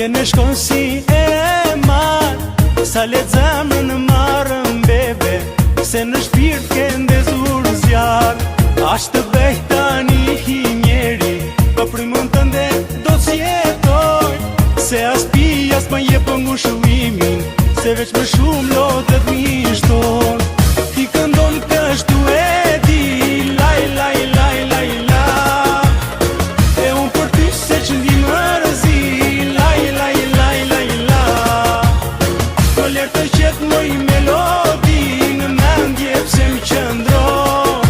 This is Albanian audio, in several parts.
Vjen e shkon si e marë, sa le zemrën marrën bebe, se në shpirt ke ndezur zjarë. Ashtë të bejt tani hi njeri, pa primën të nde do t'jetoj, se as pi as ma je për ngushuimin, se veç më shumë lotët mi shton. Ti këndon kështu e di, laj, laj, laj, laj, la, e unë për ty se që ndi më rëzi, laj, laj, laj, laj, la. Në lërë të qetë moj melodi, në mendje pse më qëndron,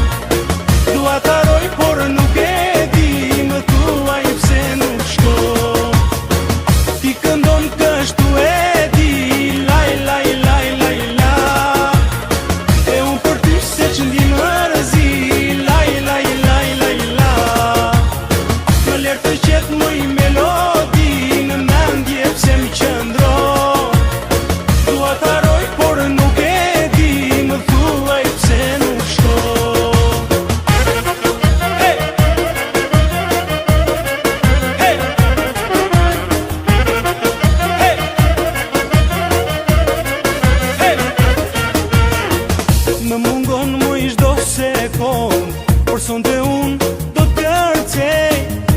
dua t'aroj por nuk e di, më thuaj pse nuk shkon. Ti këndon kështu e di, laj, laj, laj, laj, la, e unë për ty se që ndi më rëzi, laj, laj, laj, laj, la. Në lërë të qetë moj melodi, në mendje pse më qëndron, dua t'aroj por nuk e di, më thuaj pse nuk shkon. Hey! Hey! Hey! Hey! Më mungon mu i shdo sekund, por sonte unë do t'kërcej,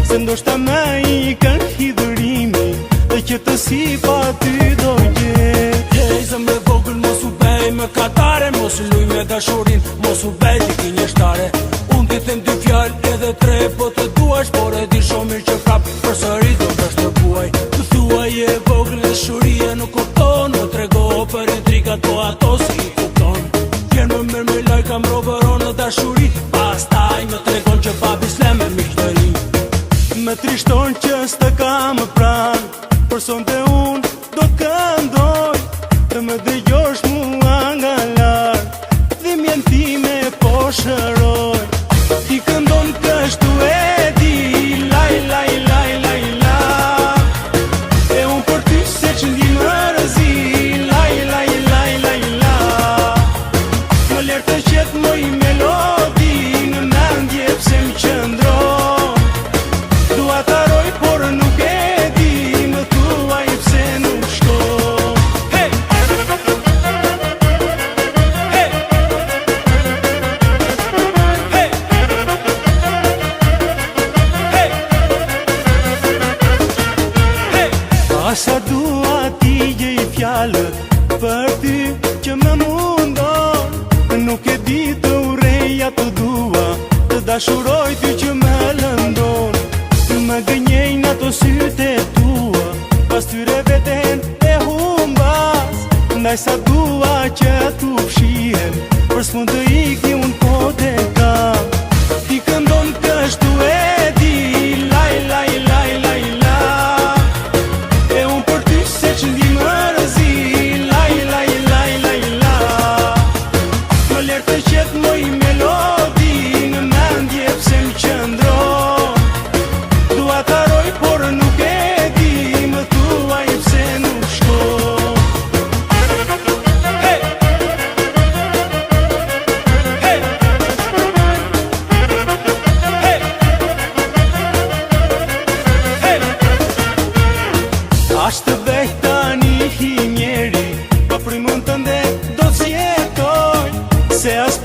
se ndoshta me i kanë hidërimi, dhe që të si pa ty do gjet. Jejzë me vogël mos u bej me katare, mos u luj me dashurin, mos u bej t'i kinjeshtare. Unë t'i them dy fjallë edhe tre, po të duash, por e di shumë mirë që prap për sëri do t'ash të buaj. Të thuaj e vogël e shurie nuk kupton, më trego për intrigat, po ato si i kupton. Vjen më mërë me laj kam roveron në dashuri, pastaj më tregon që babi s'le me miqdëri. Më trishton që s'të kam pran, por sonte unë do këndoj, të më dëgjosh mua nga lartë, dhimjen time po shëroj. Ti këndon kështu e di, laj, laj, laj, laj, la, e unë për ty se që ndi më rëzi, laj, laj, laj, laj, la. Më lërë të qetë moj melodi, në mendje pse më qëndron, dua t'aroj por nuk e di, më thuaj pse nuk shkon. Hey! Hey! Hey! Hey! Hey! Asa dua t'i gjej fjallët për ty që më mundon, nuk e di të ureja të dua, të dashuroj ty që më lëndon. Më gënjejnë ato syte tua, pas tyre veten e humbas, ndaj sa dua që t'u fshihen, për s'mund të iki unë po te kam. Ti këndon kështu e di, laj, laj, laj, laj, la, e unë për ty se që ndi më rëzi, laj, laj, laj, laj, la. Më lërë të qetë moj melodi, në mendje pse më qëndron, dua t'aroj por nuk e di, më thuaj pse nuk shkon. Hey! Hey! Hey! Hey! Ashtë të bejt tani hi njeri, pa primën të nde do t'jetoj, se as